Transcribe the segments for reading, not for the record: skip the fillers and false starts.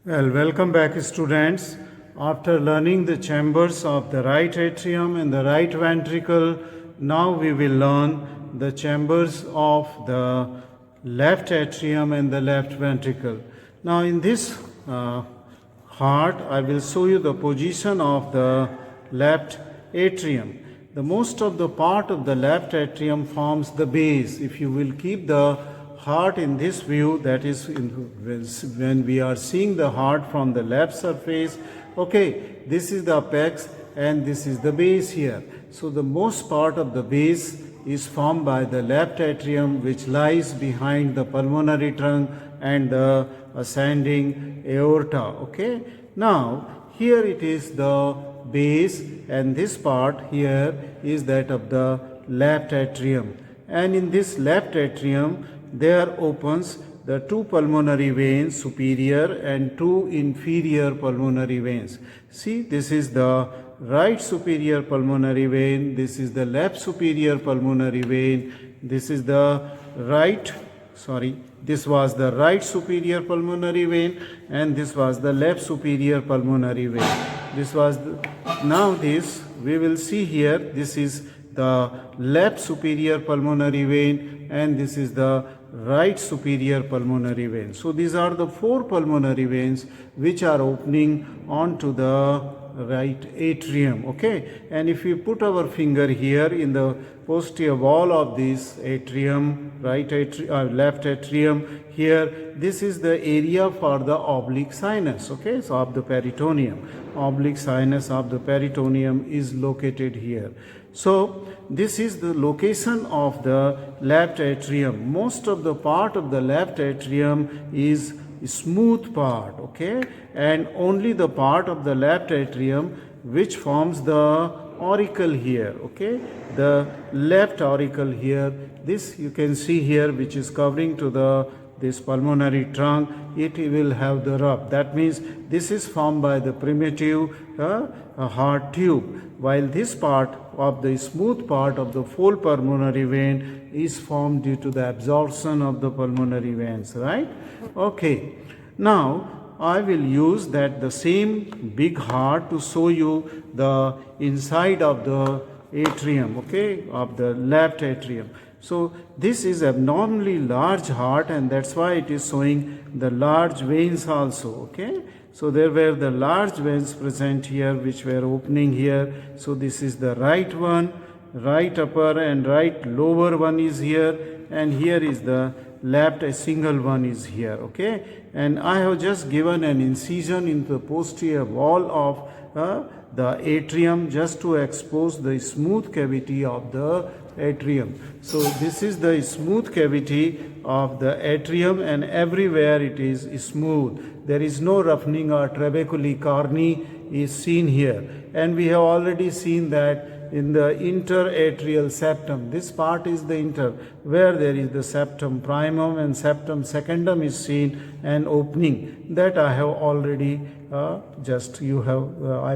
Well, welcome back, students. After learning the chambers of the right atrium and the right ventricle, now we will learn the chambers of the left atrium and the left ventricle. Now, in this heart, I will show you the position of the left atrium. The most of the part of the left atrium forms the base. If you will keep the heart in this view, that is when we are seeing the heart from the left surface, okay, this is the apex and this is the base here. So the most part of the base is formed by the left atrium, which lies behind the pulmonary trunk and the ascending aorta. Okay, now here it is the base, and this part here is that of the left atrium, and in this left atrium there opens the two pulmonary veins, superior and two inferior pulmonary veins. See, this is the right superior pulmonary vein, this is the left superior pulmonary vein, this is the this was the right superior pulmonary vein, and this was the left superior pulmonary vein. This was now this we will see here, this is the left superior pulmonary vein and this is the right superior pulmonary vein. So these are the four pulmonary veins which are opening onto the right atrium. Okay, and if we put our finger here in the posterior wall of this atrium, left atrium, here this is the area for the oblique sinus, okay, so of the peritoneum. Oblique sinus of the peritoneum is located here. So this is the location of the left atrium. Most of the part of the left atrium is smooth part, okay, and only the part of the left atrium which forms the auricle here, okay, the left auricle here, this you can see here, which is covering to this pulmonary trunk, it will have the rub. That means this is formed by the primitive heart tube, while this part of the smooth part of the full pulmonary vein is formed due to the absorption of the pulmonary veins, right? Okay, now I will use the same big heart to show you the inside of the atrium, okay, of the left atrium. So this is abnormally large heart, and that's why it is showing the large veins also, okay. So there were the large veins present here which were opening here. So this is the right one, right upper and right lower one is here, and here is the left, a single one is here, okay. And I have just given an incision into the posterior wall of the atrium just to expose the smooth cavity of the atrium. So this is the smooth cavity of the atrium, and everywhere it is smooth. There is no roughening or trabeculae carni is seen here, and we have already seen that in the interatrial septum. This part is the where there is the septum primum and septum secundum is seen and opening. That I have already I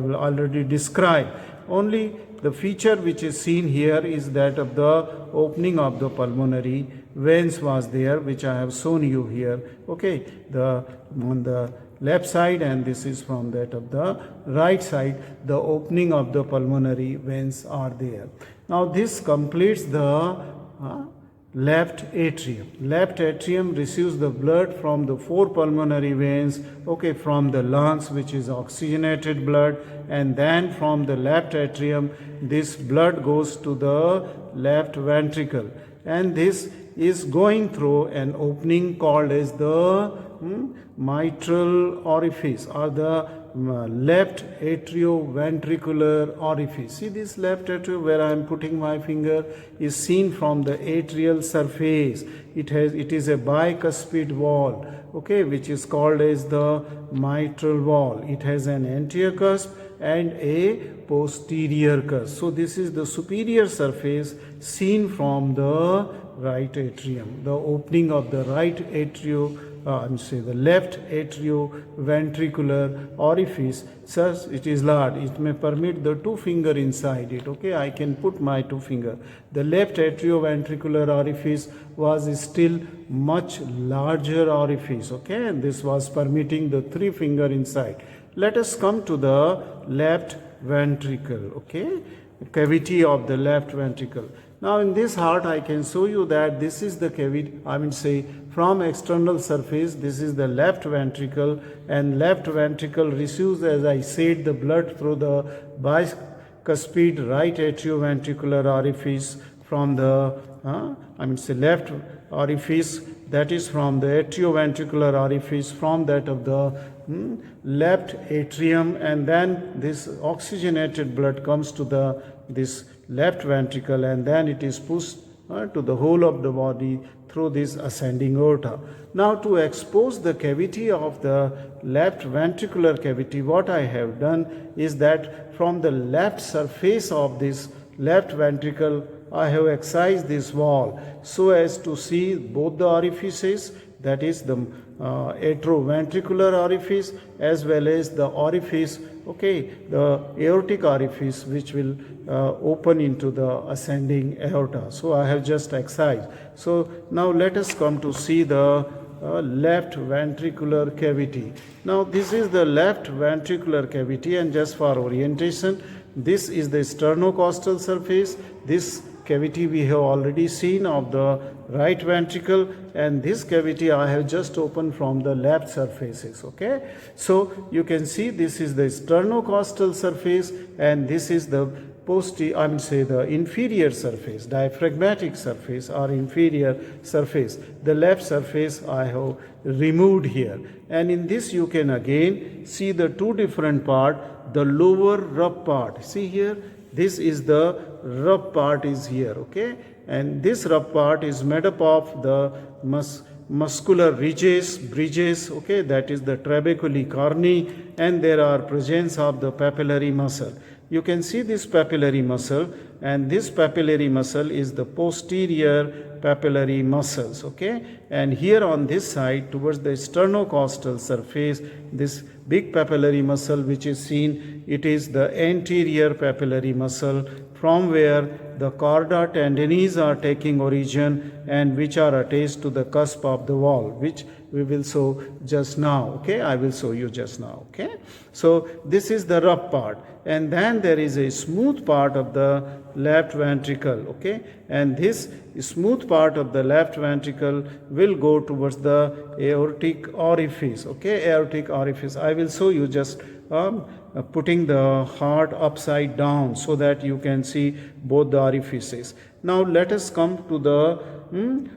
will already describe. Only the feature which is seen here is that of the opening of the pulmonary veins was there, which I have shown you here, okay, on the left side, and this is from that of the right side, the opening of the pulmonary veins are there. Now this completes the left atrium. Left atrium receives the blood from the four pulmonary veins, okay, from the lungs, which is oxygenated blood, and then from the left atrium this blood goes to the left ventricle, and this is going through an opening called as the mitral orifice or the left atrioventricular orifice. See, this left atrium where I am putting my finger is seen from the atrial surface. It is a bicuspid wall, okay, which is called as the mitral wall. It has an anterior cusp and a posterior cusp. So this is the superior surface seen from the right atrium, the opening of the right the left atrioventricular orifice, such it is large, it may permit the 2 finger inside it. Okay, I can put my 2 finger. The left atrioventricular orifice was still much larger orifice. Okay, and this was permitting the 3 finger inside. Let us come to the left ventricle. Okay, cavity of the left ventricle. Now in this heart I can show you that this is the cavity, from external surface this is the left ventricle, and left ventricle receives, as I said, the blood through the bicuspid right atrioventricular orifice from the left orifice, that is from the atrioventricular orifice, from that of the left atrium, and then this oxygenated blood comes to this left ventricle, and then it is pushed to the whole of the body through this ascending aorta. Now to expose the cavity of the left ventricular cavity, what I have done is that from the left surface of this left ventricle I have excised this wall so as to see both the orifices, that is the atrioventricular orifice as well as the orifice, the aortic orifice, which will open into the ascending aorta. So I have just excised. So now let us come to see the left ventricular cavity. Now this is the left ventricular cavity, and just for orientation, this is the sternocostal surface. This cavity we have already seen of the right ventricle, and this cavity I have just opened from the left surfaces. Okay, so you can see this is the sternocostal surface, and this is the the inferior surface, diaphragmatic surface or inferior surface. The left surface I have removed here, and in this you can again see the 2 different parts. The lower rub part, see here, this is the rub part is here. Okay, and this rub part is made up of the muscular bridges, okay, that is the trabeculae corni, and there are presence of the papillary muscle. You can see this papillary muscle, and this papillary muscle is the posterior papillary muscles. Okay, and here on this side towards the sternocostal surface, this big papillary muscle which is seen, it is the anterior papillary muscle, from where the chorda tendineae are taking origin and which are attached to the cusp of the wall, which we will show just now. Okay, I will show you just now. Okay, so this is the rough part, and then there is a smooth part of the left ventricle. Okay, and this smooth part of the left ventricle will go towards the aortic orifice. Okay, aortic orifice. I will show you just putting the heart upside down so that you can see both the orifices. Now let us come to the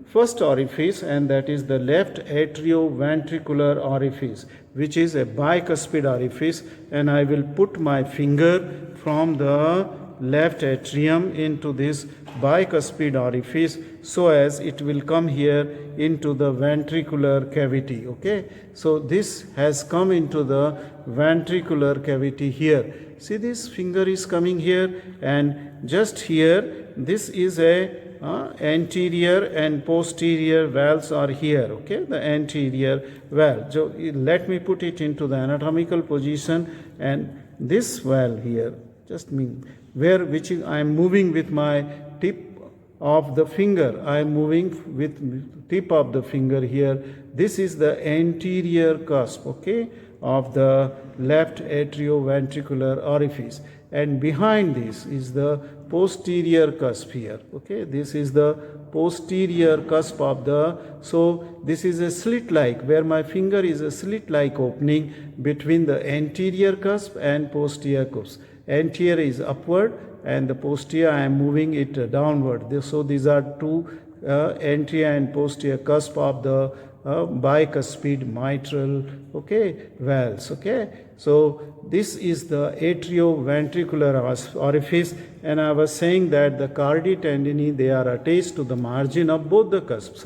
first orifice, and that is the left atrioventricular orifice, which is a bicuspid orifice, and I will put my finger from the left atrium into this bicuspid orifice so as it will come here into the ventricular cavity. Okay, so this has come into the ventricular cavity here. See, this finger is coming here, and just here this is a anterior and posterior valves are here. Okay, the anterior valve. So let me put it into the anatomical position, and this valve here, just which I am moving with my tip of the finger. I am moving with tip of the finger here. This is the anterior cusp, okay, of the left atrioventricular orifice, and behind this is the posterior cusp here. Okay, this is the posterior cusp of the, so this is a slit like, where my finger is a slit like opening between the anterior cusp and posterior cusp. Anterior is upward and the posterior I am moving it downward. So these are two anterior and posterior cusp of the bicuspid mitral, okay, valves. Okay, so this is the atrioventricular orifice, and I was saying that the cardi tendineae, they are attached to the margin of both the cusps,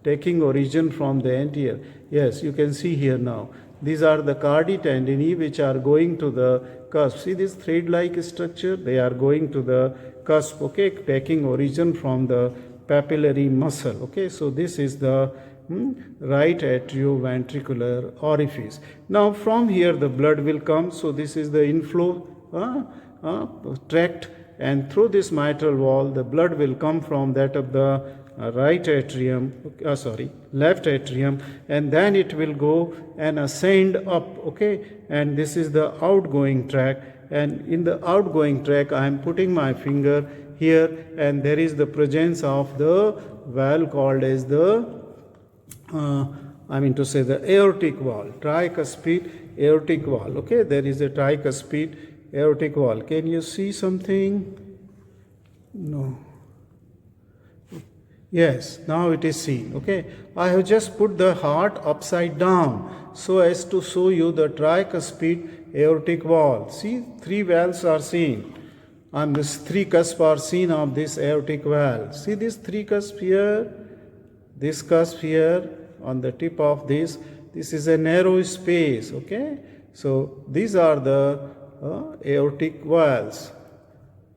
taking origin from the anterior. Yes, you can see here now. These are the cardi tendineae which are going to the cusp. See this thread-like structure? They are going to the cusp, okay, taking origin from the papillary muscle. Okay, so this is the right atrioventricular orifice. Now from here the blood will come. So this is the inflow tract, and through this mitral wall the blood will come from that of the left atrium, and then it will go and ascend up. Okay, and this is the outgoing tract, and in the outgoing tract I am putting my finger here, and there is the presence of the valve called as the the aortic wall, tricuspid aortic wall. Okay, there is a tricuspid aortic wall. Can you see something? No. Yes, now it is seen. Okay, I have just put the heart upside down so as to show you the tricuspid aortic wall. See, three valves are seen, and this three cusps are seen of this aortic valve. See this three cusp here, this cusp here on the tip of this. This is a narrow space. Okay, so these are the aortic valves.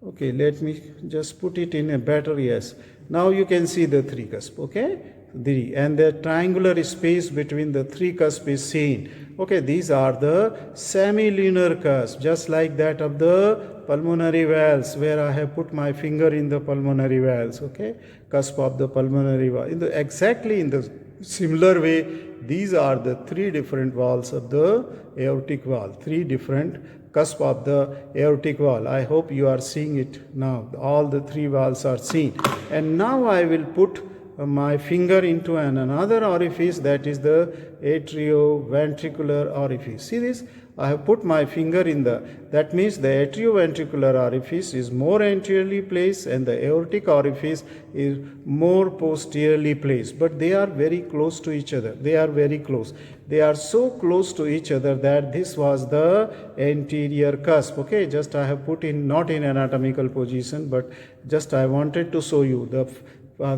Okay, let me just put it in a better. Yes, now you can see the three cusp. Okay, and the triangular space between the three cusp is seen. Okay, these are the semilunar cusp, just like that of the pulmonary valves, where I have put my finger in the pulmonary valves. Okay, cusp of the pulmonary valve. Exactly in the similar way, these are the three different walls of the aortic valve, three different cusp of the aortic wall. I hope you are seeing it now. All the three valves are seen. And now I will put my finger into another orifice, that is the atrioventricular orifice. See this? I have put my finger in that means the atrioventricular orifice is more anteriorly placed and the aortic orifice is more posteriorly placed. But they are very close to each other. They are very close. They are so close to each other that this was the anterior cusp. Okay, just I have put in, not in anatomical position, but just I wanted to show you the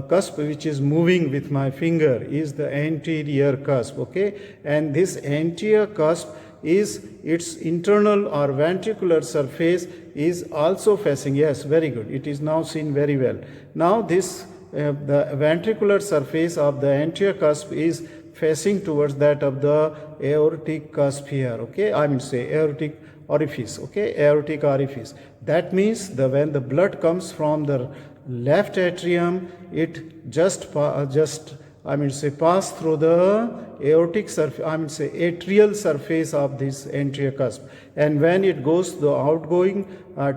cusp which is moving with my finger is the anterior cusp. Okay, and this anterior cusp is its internal or ventricular surface is also facing. Yes, very good. It is now seen very well. Now this the ventricular surface of the anterior cusp is facing towards that of the aortic cusp here. Okay, aortic orifice. Okay, aortic orifice. That means when the blood comes from the left atrium, it pass through the aortic surface, atrial surface of this anterior cusp, and when it goes to the outgoing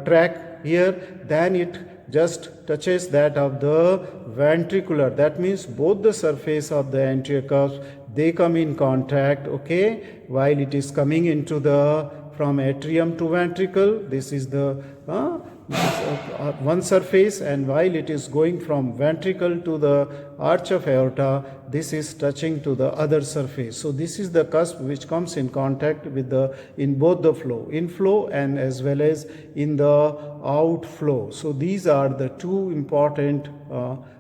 tract here, then it just touches that of the ventricular. That means both the surface of the anterior cusp, they come in contact. Okay, while it is coming into the from atrium to ventricle, this is the one surface, and while it is going from ventricle to the arch of aorta, this is touching to the other surface. So this is the cusp which comes in contact with in both the inflow and as well as in the outflow. So these are the two important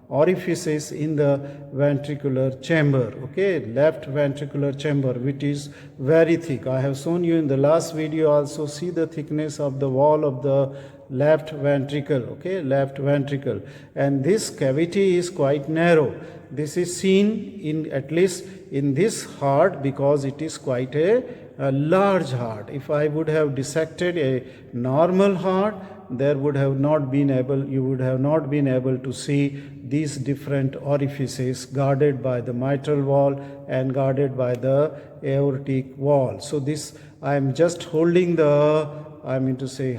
orifices in the ventricular chamber. Okay, left ventricular chamber, which is very thick. I have shown you in the last video also. See the thickness of the wall of the left ventricle. Okay, left ventricle, and this cavity is quite narrow. This is seen in at least in this heart because it is quite a large heart. If I would have dissected a normal heart, you would have not been able to see these different orifices guarded by the mitral wall and guarded by the aortic wall. So this, I am just holding the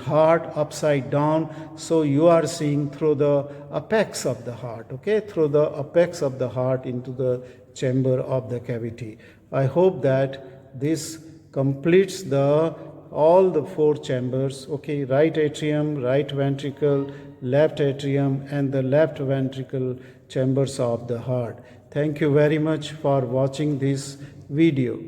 heart upside down, so you are seeing through the apex of the heart. Okay, through the apex of the heart into the chamber of the cavity. I hope that this completes all the four chambers. Okay, right atrium, right ventricle, left atrium, and the left ventricle chambers of the heart. Thank you very much for watching this video.